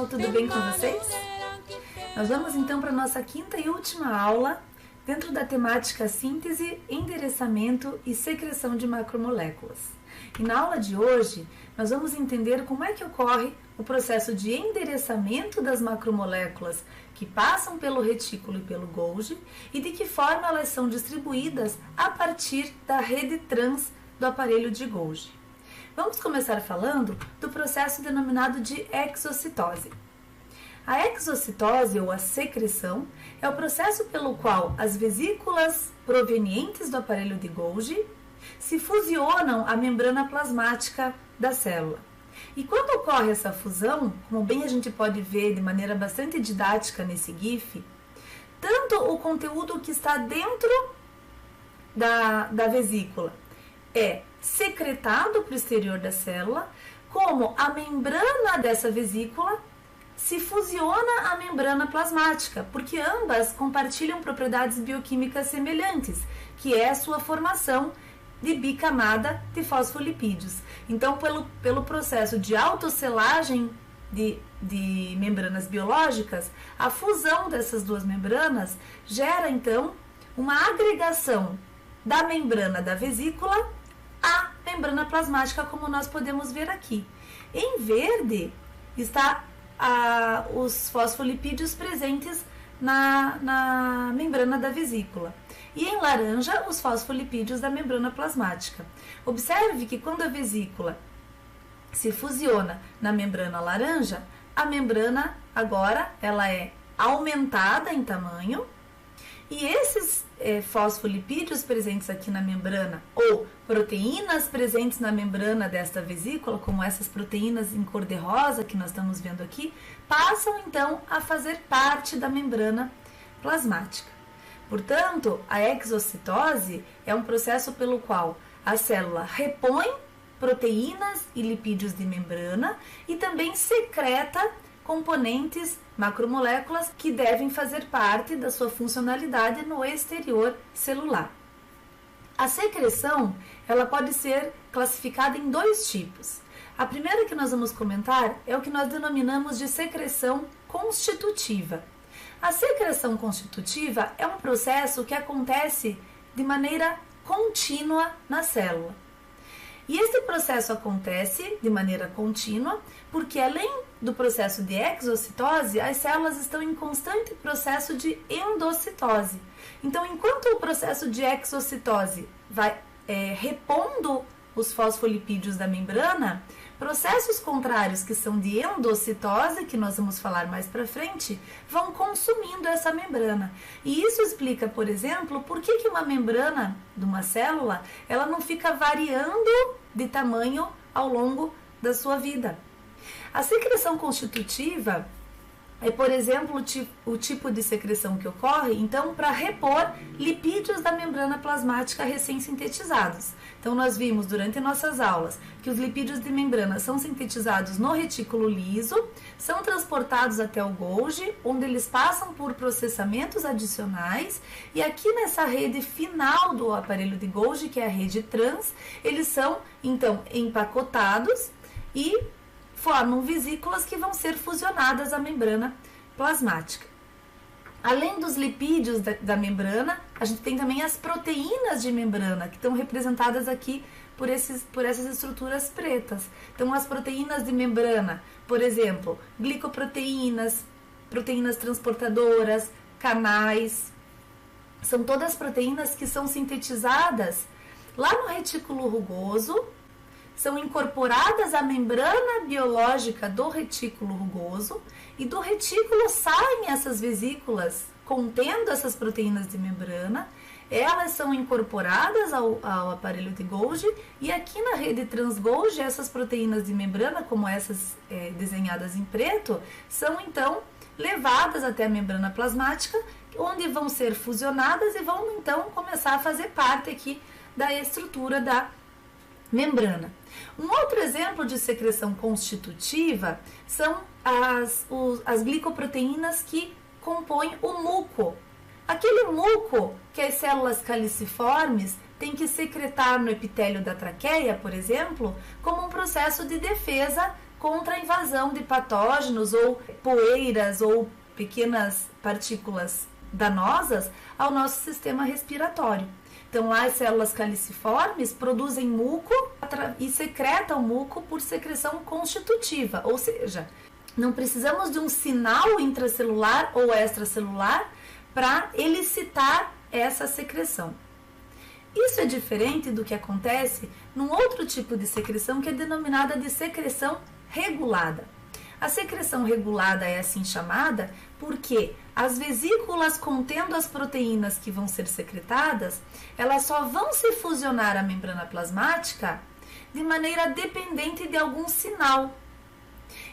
pessoal, tudo bem com vocês? Nós vamos então para a nossa quinta e última aula dentro da temática síntese, endereçamento e secreção de macromoléculas. E na aula de hoje nós vamos entender como é que ocorre o processo de endereçamento das macromoléculas que passam pelo retículo e pelo Golgi e de que forma elas são distribuídas a partir da rede trans do aparelho de Golgi. Vamos começar falando do processo denominado de exocitose. A exocitose, ou a secreção, é o processo pelo qual as vesículas provenientes do aparelho de Golgi se fusionam à membrana plasmática da célula. E quando ocorre essa fusão, como bem a gente pode ver de maneira bastante didática nesse GIF, tanto o conteúdo que está dentro da vesícula é secretado para o exterior da célula, como a membrana dessa vesícula se fusiona à membrana plasmática, porque ambas compartilham propriedades bioquímicas semelhantes, que é a sua formação de bicamada de fosfolipídios. Então, pelo processo de autosselagem de membranas biológicas, a fusão dessas duas membranas gera, então, uma agregação da membrana da vesícula à membrana plasmática, como nós podemos ver aqui. Em verde está os fosfolipídios presentes na membrana da vesícula. E em laranja, os fosfolipídios da membrana plasmática. Observe que quando a vesícula se fusiona na membrana laranja, a membrana agora ela é aumentada em tamanho e esses fosfolipídios presentes aqui na membrana ou proteínas presentes na membrana desta vesícula, como essas proteínas em cor de rosa que nós estamos vendo aqui, passam então a fazer parte da membrana plasmática. Portanto, a exocitose é um processo pelo qual a célula repõe proteínas e lipídios de membrana e também secreta componentes, macromoléculas que devem fazer parte da sua funcionalidade no exterior celular. A secreção, ela pode ser classificada em dois tipos. A primeira que nós vamos comentar é o que nós denominamos de secreção constitutiva. A secreção constitutiva é um processo que acontece de maneira contínua na célula. E esse processo acontece de maneira contínua porque, além do processo de exocitose, as células estão em constante processo de endocitose. Então, enquanto o processo de exocitose vai repondo os fosfolipídios da membrana, processos contrários que são de endocitose, que nós vamos falar mais para frente, vão consumindo essa membrana. E isso explica, por exemplo, por que uma membrana de uma célula ela não fica variando de tamanho ao longo da sua vida. A secreção constitutiva é, por exemplo, o tipo de secreção que ocorre, então, para repor lipídios da membrana plasmática recém-sintetizados. Então, nós vimos durante nossas aulas que os lipídios de membrana são sintetizados no retículo liso, são transportados até o Golgi, onde eles passam por processamentos adicionais, e aqui nessa rede final do aparelho de Golgi, que é a rede trans, eles são, então, empacotados e formam vesículas que vão ser fusionadas à membrana plasmática. Além dos lipídios da membrana, a gente tem também as proteínas de membrana, que estão representadas aqui por essas estruturas pretas. Então, as proteínas de membrana, por exemplo, glicoproteínas, proteínas transportadoras, canais, são todas proteínas que são sintetizadas lá no retículo rugoso, são incorporadas à membrana biológica do retículo rugoso e do retículo saem essas vesículas contendo essas proteínas de membrana, elas são incorporadas ao aparelho de Golgi e aqui na rede trans-Golgi essas proteínas de membrana, como essas desenhadas em preto, são então levadas até a membrana plasmática, onde vão ser fusionadas e vão então começar a fazer parte aqui da estrutura da membrana. Um outro exemplo de secreção constitutiva são as glicoproteínas que compõem o muco. Aquele muco que as células caliciformes têm que secretar no epitélio da traqueia, por exemplo, como um processo de defesa contra a invasão de patógenos ou poeiras ou pequenas partículas danosas ao nosso sistema respiratório. Então, lá as células caliciformes produzem muco e secretam muco por secreção constitutiva, ou seja, não precisamos de um sinal intracelular ou extracelular para elicitar essa secreção. Isso é diferente do que acontece num outro tipo de secreção que é denominada de secreção regulada. A secreção regulada é assim chamada porque as vesículas contendo as proteínas que vão ser secretadas, elas só vão se fusionar à membrana plasmática de maneira dependente de algum sinal.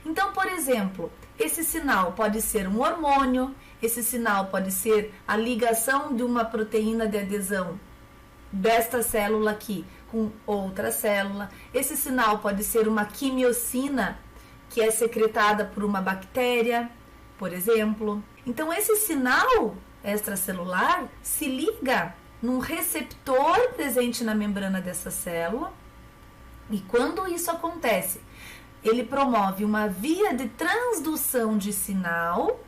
Então, por exemplo, esse sinal pode ser um hormônio, esse sinal pode ser a ligação de uma proteína de adesão desta célula aqui com outra célula. Esse sinal pode ser uma quimiocina que é secretada por uma bactéria, por exemplo. Então, esse sinal extracelular se liga num receptor presente na membrana dessa célula e quando isso acontece, ele promove uma via de transdução de sinal,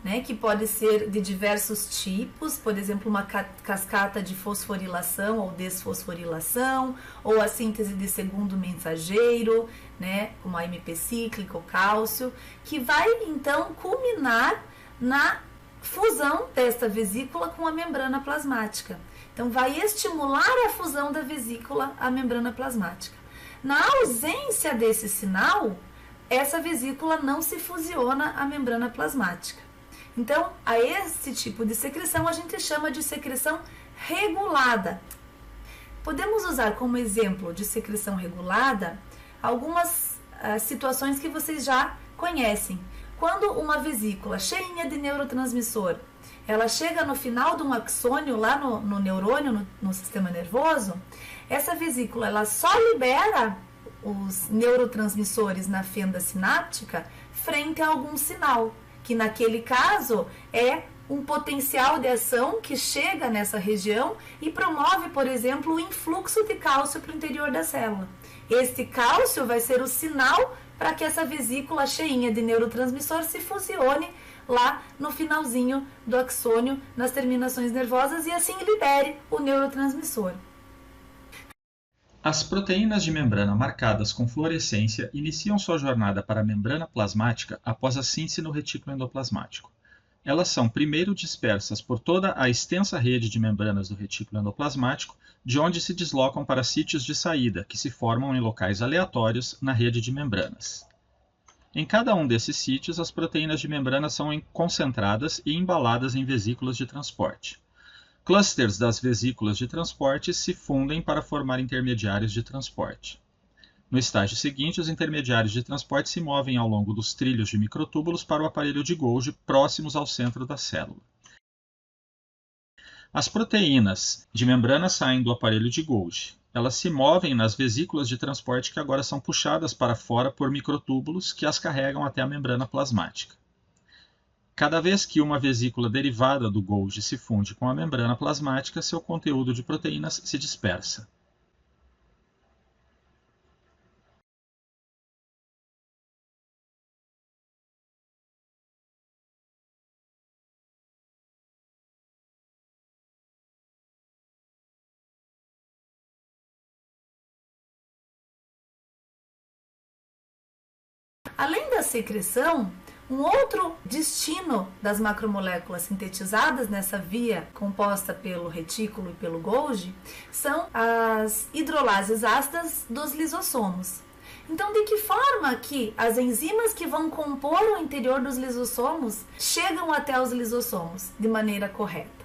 né, que pode ser de diversos tipos, por exemplo, uma cascata de fosforilação ou desfosforilação, ou a síntese de segundo mensageiro, né, como a AMP cíclica, o cálcio, que vai então culminar na fusão desta vesícula com a membrana plasmática. Então, vai estimular a fusão da vesícula à membrana plasmática. Na ausência desse sinal, essa vesícula não se fusiona à membrana plasmática. Então, a esse tipo de secreção a gente chama de secreção regulada. Podemos usar como exemplo de secreção regulada algumas situações que vocês já conhecem. Quando uma vesícula cheinha de neurotransmissor, ela chega no final de um axônio lá no neurônio, no sistema nervoso, essa vesícula ela só libera os neurotransmissores na fenda sináptica frente a algum sinal, que naquele caso é um potencial de ação que chega nessa região e promove, por exemplo, o influxo de cálcio para o interior da célula. Este cálcio vai ser o sinal para que essa vesícula cheinha de neurotransmissor se fusione lá no finalzinho do axônio, nas terminações nervosas, e assim libere o neurotransmissor. As proteínas de membrana marcadas com fluorescência iniciam sua jornada para a membrana plasmática após a síntese no retículo endoplasmático. Elas são primeiro dispersas por toda a extensa rede de membranas do retículo endoplasmático, de onde se deslocam para sítios de saída, que se formam em locais aleatórios na rede de membranas. Em cada um desses sítios, as proteínas de membrana são concentradas e embaladas em vesículas de transporte. Clusters das vesículas de transporte se fundem para formar intermediários de transporte. No estágio seguinte, os intermediários de transporte se movem ao longo dos trilhos de microtúbulos para o aparelho de Golgi próximos ao centro da célula. As proteínas de membrana saem do aparelho de Golgi. Elas se movem nas vesículas de transporte que agora são puxadas para fora por microtúbulos que as carregam até a membrana plasmática. Cada vez que uma vesícula derivada do Golgi se funde com a membrana plasmática, seu conteúdo de proteínas se dispersa. Além da secreção, um outro destino das macromoléculas sintetizadas nessa via composta pelo retículo e pelo Golgi são as hidrolases ácidas dos lisossomos. Então, de que forma que as enzimas que vão compor o interior dos lisossomos chegam até os lisossomos de maneira correta?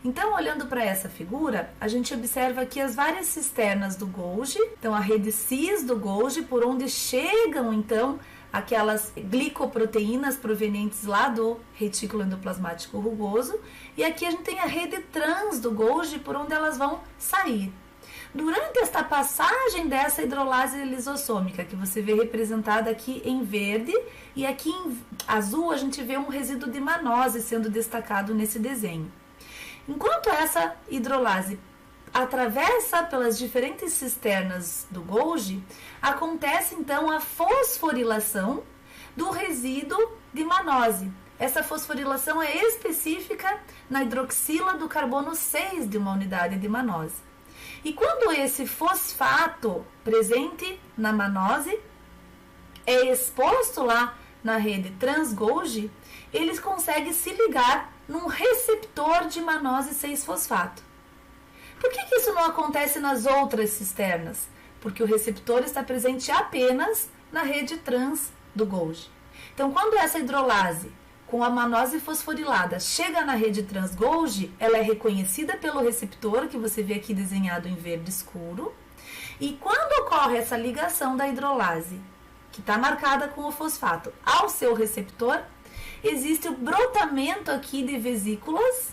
Então, olhando para essa figura, a gente observa aqui as várias cisternas do Golgi, então a rede cis do Golgi, por onde chegam então aquelas glicoproteínas provenientes lá do retículo endoplasmático rugoso, e aqui a gente tem a rede trans do Golgi, por onde elas vão sair. Durante esta passagem dessa hidrolase lisossômica, que você vê representada aqui em verde, e aqui em azul a gente vê um resíduo de manose sendo destacado nesse desenho. Enquanto essa hidrolase atravessa pelas diferentes cisternas do Golgi, acontece então a fosforilação do resíduo de manose. Essa fosforilação é específica na hidroxila do carbono 6 de uma unidade de manose. E quando esse fosfato presente na manose é exposto lá na rede trans-Golgi, ele consegue se ligar num receptor de manose 6-fosfato. Por que isso não acontece nas outras cisternas? Porque o receptor está presente apenas na rede trans do Golgi. Então, quando essa hidrolase com a manose fosforilada chega na rede trans-Golgi, ela é reconhecida pelo receptor, que você vê aqui desenhado em verde escuro. E quando ocorre essa ligação da hidrolase, que está marcada com o fosfato, ao seu receptor, existe o brotamento aqui de vesículas.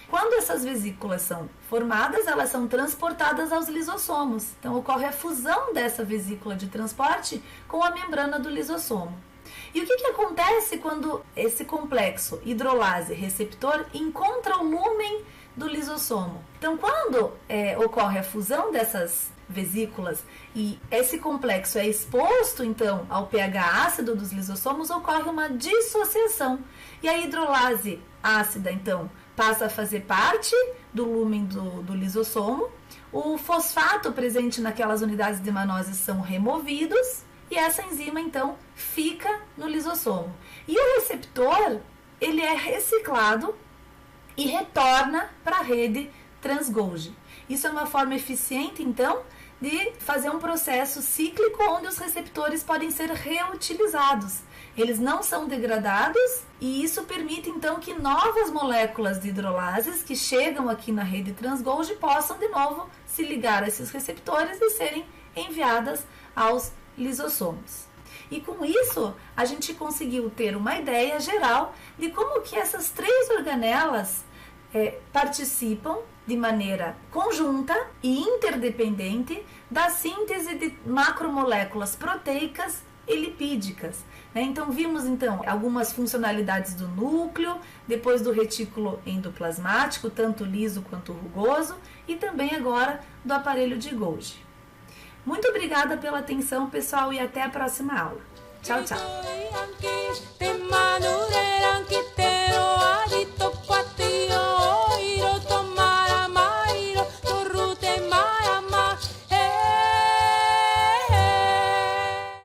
Quando essas vesículas são formadas, elas são transportadas aos lisossomos. Então, ocorre a fusão dessa vesícula de transporte com a membrana do lisossomo. E o que acontece quando esse complexo hidrolase-receptor encontra o lúmen do lisossomo? Então, quando ocorre a fusão dessas vesículas e esse complexo é exposto, então, ao pH ácido dos lisossomos, ocorre uma dissociação. E a hidrolase ácida, então, passa a fazer parte do lúmen do lisossomo. O fosfato presente naquelas unidades de manose são removidos e essa enzima, então, fica no lisossomo. E o receptor, ele é reciclado e retorna para a rede trans-Golgi. Isso é uma forma eficiente, então, de fazer um processo cíclico onde os receptores podem ser reutilizados. Eles não são degradados e isso permite, então, que novas moléculas de hidrolases que chegam aqui na rede trans-Golgi possam, de novo, se ligar a esses receptores e serem enviadas aos lisossomos. E com isso, a gente conseguiu ter uma ideia geral de como que essas três organelas participam de maneira conjunta e interdependente da síntese de macromoléculas proteicas e lipídicas. Então, vimos algumas funcionalidades do núcleo, depois do retículo endoplasmático, tanto liso quanto rugoso, e também agora do aparelho de Golgi. Muito obrigada pela atenção, pessoal, e até a próxima aula. Tchau, tchau!